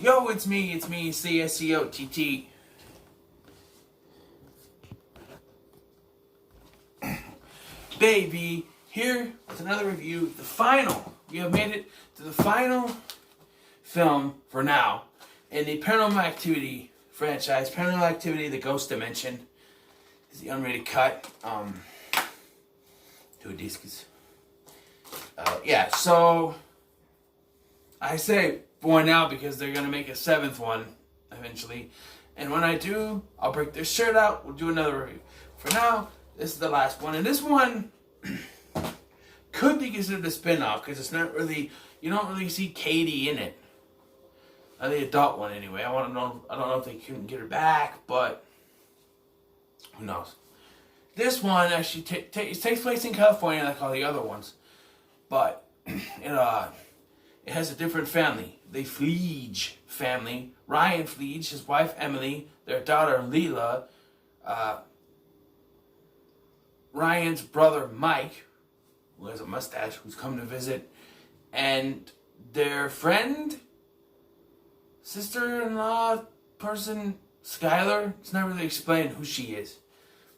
Yo, it's me, CSCOTT. Baby, here with another review, we have made it to the final film for now in the Paranormal Activity franchise. Paranormal Activity, The Ghost Dimension is the unrated cut. Two discs. Yeah, so I say for now because they're gonna make a seventh one eventually, and when I do, I'll break their shirt out. We'll do another review. For now, this is the last one, and this one could be considered a spin-off because it's not really, you don't really see Katie in it. The adult one anyway. I don't know if they can get her back, but who knows. This one actually takes place in California like all the other ones, but it has a different family. The Fleege family. Ryan Fleege, his wife Emily, their daughter Leela, Ryan's brother Mike, who has a mustache, who's come to visit, and their friend, sister-in-law person, Skylar. It's not really explained who she is,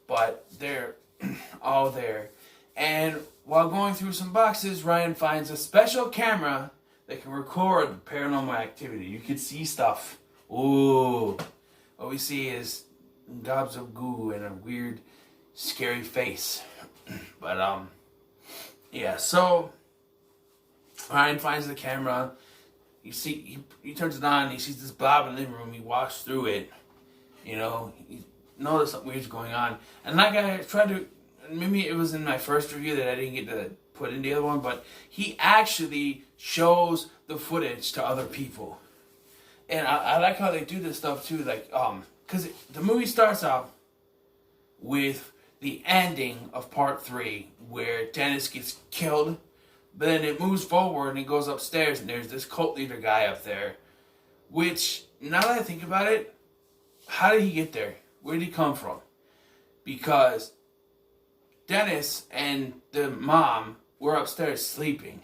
but they're all there. And while going through some boxes, Ryan finds a special camera that can record paranormal activity. You can see stuff. Ooh. What we see is gobs of goo and a weird, scary face. But, yeah, so Ryan finds the camera. You see, he turns it on, he sees this blob in the living room, he walks through it. You know, he noticed something weird's going on. And like I tried to, maybe it was in my first review that I didn't get to put in the other one, but he actually shows the footage to other people. And I like how they do this stuff too, like, because the movie starts out with the ending of part 3, where Dennis gets killed, but then it moves forward and it goes upstairs and there's this cult leader guy up there, which, now that I think about it, how did he get there? Where did he come from? Because Dennis and the mom were upstairs sleeping.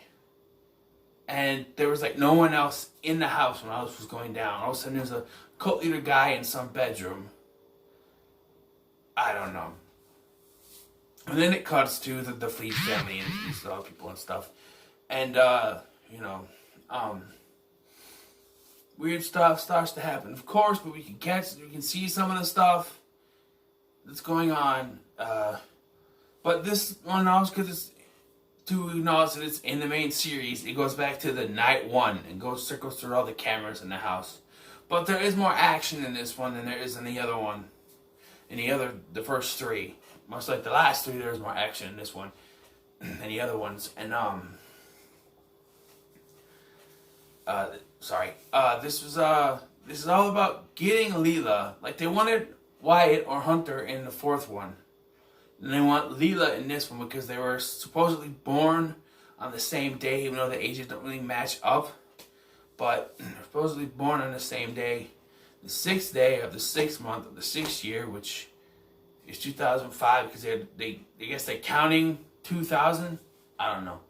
And there was like no one else in the house when all this was going down. All of a sudden there's a cult leader guy in some bedroom. I don't know. And then it cuts to the Fleet family and these people and stuff. And, weird stuff starts to happen, of course, but we can see some of the stuff that's going on. But this one also, because it's to acknowledge that it's in the main series, it goes back to the night one and circles through all the cameras in the house. But there is more action in this one than there is in the other one. The first 3. Much like the last 3, there's more action in this one than the other ones. And, this is all about getting Leela. Like, they wanted Wyatt or Hunter in the 4th one. And they want Leela in this one because they were supposedly born on the same day, even though the ages don't really match up. But supposedly born on the same day, the 6th day of the 6th month of the 6th year, which is 2005, because I guess they're counting 2000. I don't know.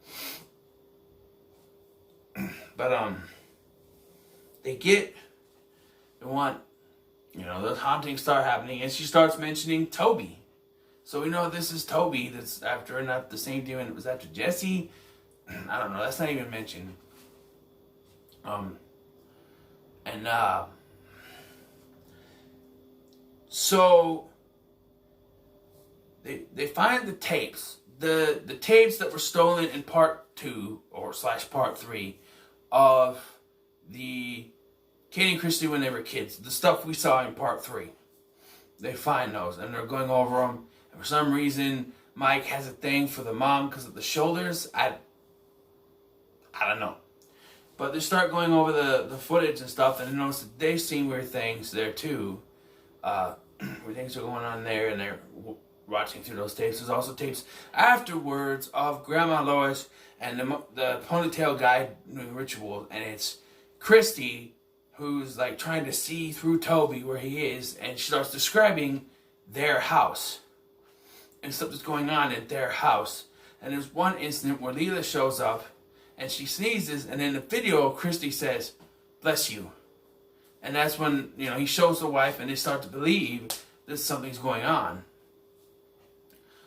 But they want, those hauntings start happening, and she starts mentioning Toby. So we know this is Toby that's after, not the same demon that was after Jesse. I don't know, that's not even mentioned. So they find the tapes. The tapes that were stolen in part 2 or / part 3 of the Katie and Christy when they were kids. The stuff we saw in part 3. They find those and they're going over them. And for some reason, Mike has a thing for the mom because of the shoulders. I don't know. But they start going over the footage and stuff, and they notice that they've seen weird things there too. Weird things are going on there, and they're watching through those tapes. There's also tapes afterwards of Grandma Lois and the ponytail guy doing rituals, and it's Christy who's like trying to see through Toby where he is, and she starts describing their house and stuff that's going on in their house. And there's one incident where Leela shows up and she sneezes, and in the video Christy says, "Bless you." And that's when, he shows the wife and they start to believe that something's going on.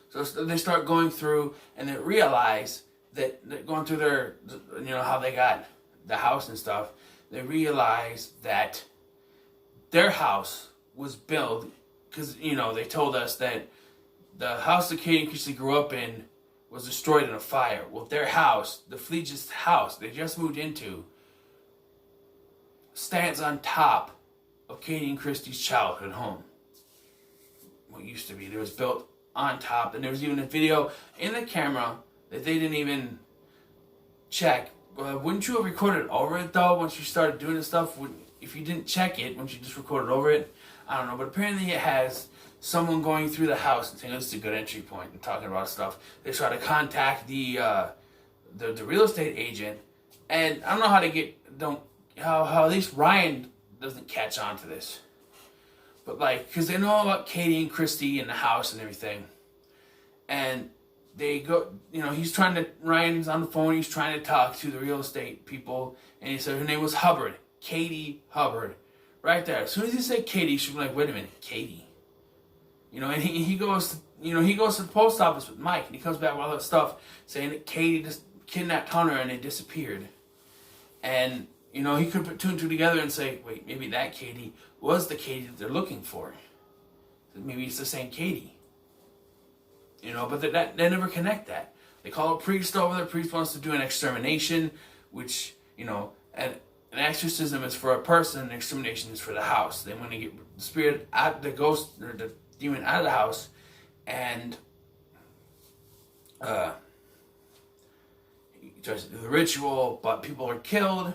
So they start going through and they realize that going through their, how they got the house and stuff, they realize that their house was built because, they told us that the house that Katie and Christy grew up in was destroyed in a fire. Well, their house, the Fleet's house they just moved into, stands on top of Katie and Christy's childhood home. What used to be. It was built on top, and there was even a video in the camera that they didn't even check. Wouldn't you have recorded over it, though, once you started doing this stuff? If you didn't check it, once you just recorded over it? I don't know, but apparently it has someone going through the house and saying, this is a good entry point, and talking about stuff. They try to contact the real estate agent, and I don't know how they how at least Ryan doesn't catch on to this. But because they know about Katie and Christy and the house and everything. And they go, Ryan's on the phone, he's trying to talk to the real estate people. And he said her name was Hubbard, Katie Hubbard. Right there. As soon as he said Katie, she'd be like, wait a minute, Katie. And he goes to, he goes to the post office with Mike. And he comes back with all that stuff saying that Katie just kidnapped Hunter and they disappeared. And he could put two and two together and say, wait, maybe that Katie was the Katie that they're looking for. Maybe it's the same Katie. But they never connect that. They call a priest over there. The priest wants to do an extermination, which, an exorcism is for a person, an extermination is for the house. They want to get the spirit out, the ghost, or the demon out of the house, and he tries to do the ritual, but people are killed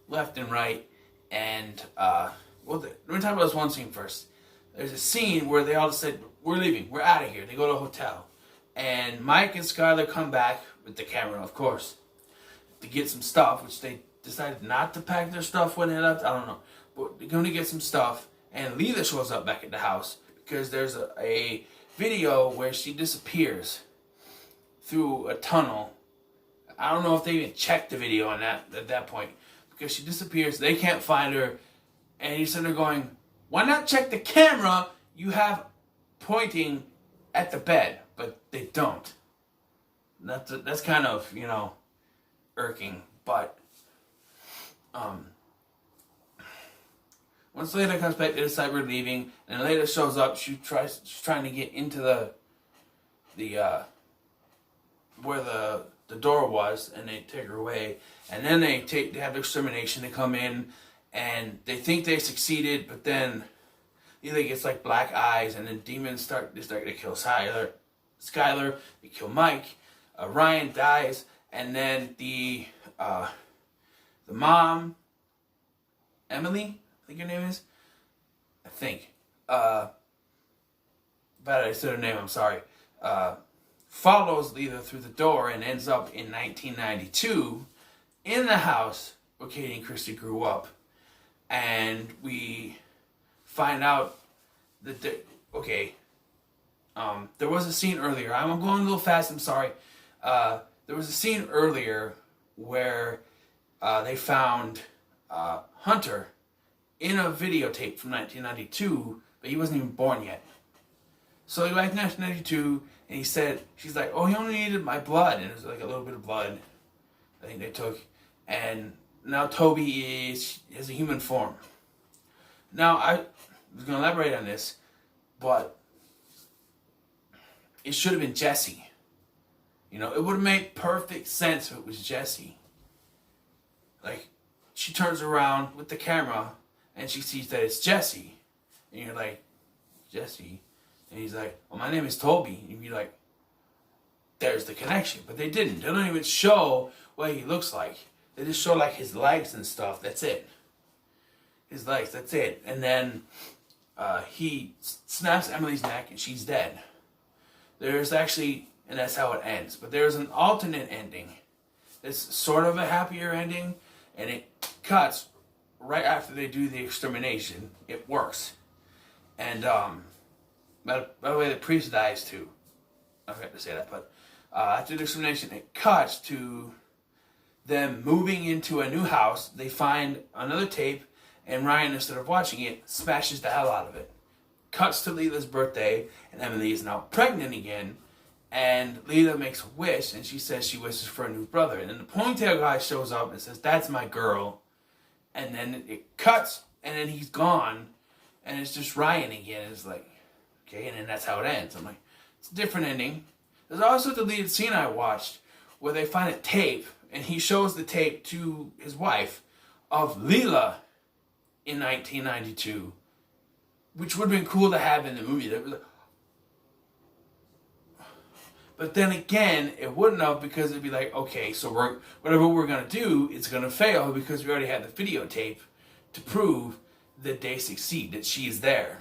left and right. And let me talk about this one scene first. There's a scene where they all said, we're leaving, we're out of here. They go to a hotel, and Mike and Skylar come back with the camera, of course, to get some stuff, which they decided not to pack their stuff when they left. I don't know, but they're going to get some stuff. And Leela shows up back at the house because there's a video where she disappears through a tunnel. I don't know if they even checked the video on that at that point, because she disappears. They can't find her, and he's sitting there going, "Why not check the camera you have pointing at the bed?" But they don't. That's kind of irking, but. Once Layla comes back, they decide we're leaving, and Layla shows up. She's trying to get into the where the door was, and they take her away. And then they have the extermination. They come in, and they think they succeeded, but then Layla gets black eyes, and then demons start to kill Skylar. They kill Mike. Ryan dies, and then the mom, Emily, I think her name is. I think. But I said her name, I'm sorry. Follows Leela through the door and ends up in 1992 in the house where Katie and Christy grew up. And we find out that there was a scene earlier. I'm going a little fast, I'm sorry. There was a scene earlier where they found Hunter in a videotape from 1992, but he wasn't even born yet. So he went to 1992, and she's like, oh, he only needed my blood, and it was a little bit of blood, I think they took, and now Toby has a human form. Now, I was going to elaborate on this, but it should have been Jesse. It would have made perfect sense if it was Jesse. She turns around with the camera, and she sees that it's Jesse. And you're like, Jesse? And he's like, well, my name is Toby. And you're like, there's the connection. But they didn't. They don't even show what he looks like. They just show his legs and stuff. That's it. His legs, that's it. And then he snaps Emily's neck, and she's dead. There's actually, and that's how it ends. But there's an alternate ending. It's sort of a happier ending, and it cuts right after they do the extermination. It works. And, by the way, the priest dies too. I forgot to say that, but after the extermination, it cuts to them moving into a new house. They find another tape, And Ryan, instead of watching it, smashes the hell out of it. Cuts to Leela's birthday, and Emily is now pregnant again. And Leela makes a wish, and she says she wishes for a new brother. And then the ponytail guy shows up and says, "That's my girl." And then it cuts, and then he's gone, and it's just Ryan again. It's like, okay, and then that's how it ends. I'm like, it's a different ending. There's also a deleted scene I watched where they find a tape, and he shows the tape to his wife of Leela in 1992, which would have been cool to have in the movie. But then again, it wouldn't have, because it'd be like, okay, so whatever we're going to do, it's going to fail because we already have the videotape to prove that they succeed, that she's there.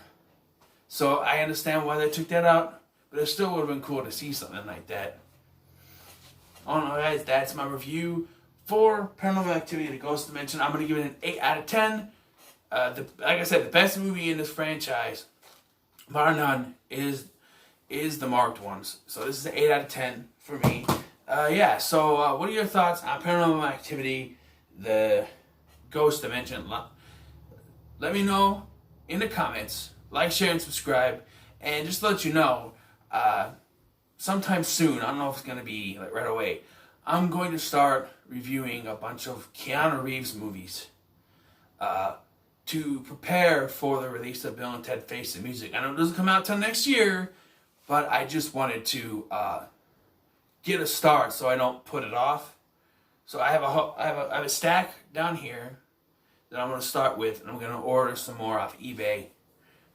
So I understand why they took that out, but it still would have been cool to see something like that. I don't know, guys, that's my review for Paranormal Activity, The Ghost Dimension. I'm going to give it an 8 out of 10. Like I said, the best movie in this franchise, bar none, is the marked ones. So this is an 8 out of 10 for me. So what are your thoughts on Paranormal Activity, The Ghost Dimension? Let me know in the comments. Like, share, and subscribe. And just to let you know, sometime soon, I don't know if it's going to be like right away, I'm going to start reviewing a bunch of Keanu Reeves movies to prepare for the release of Bill and Ted Face the Music. I know it doesn't come out till next year, but I just wanted to get a start so I don't put it off. So I have a stack down here that I'm going to start with, and I'm going to order some more off eBay,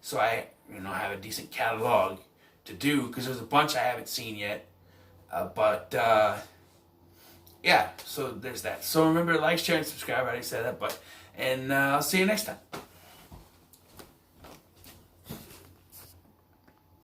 so I have a decent catalog to do, because there's a bunch I haven't seen yet. So there's that. So remember, like, share, and subscribe. I already said that, and I'll see you next time.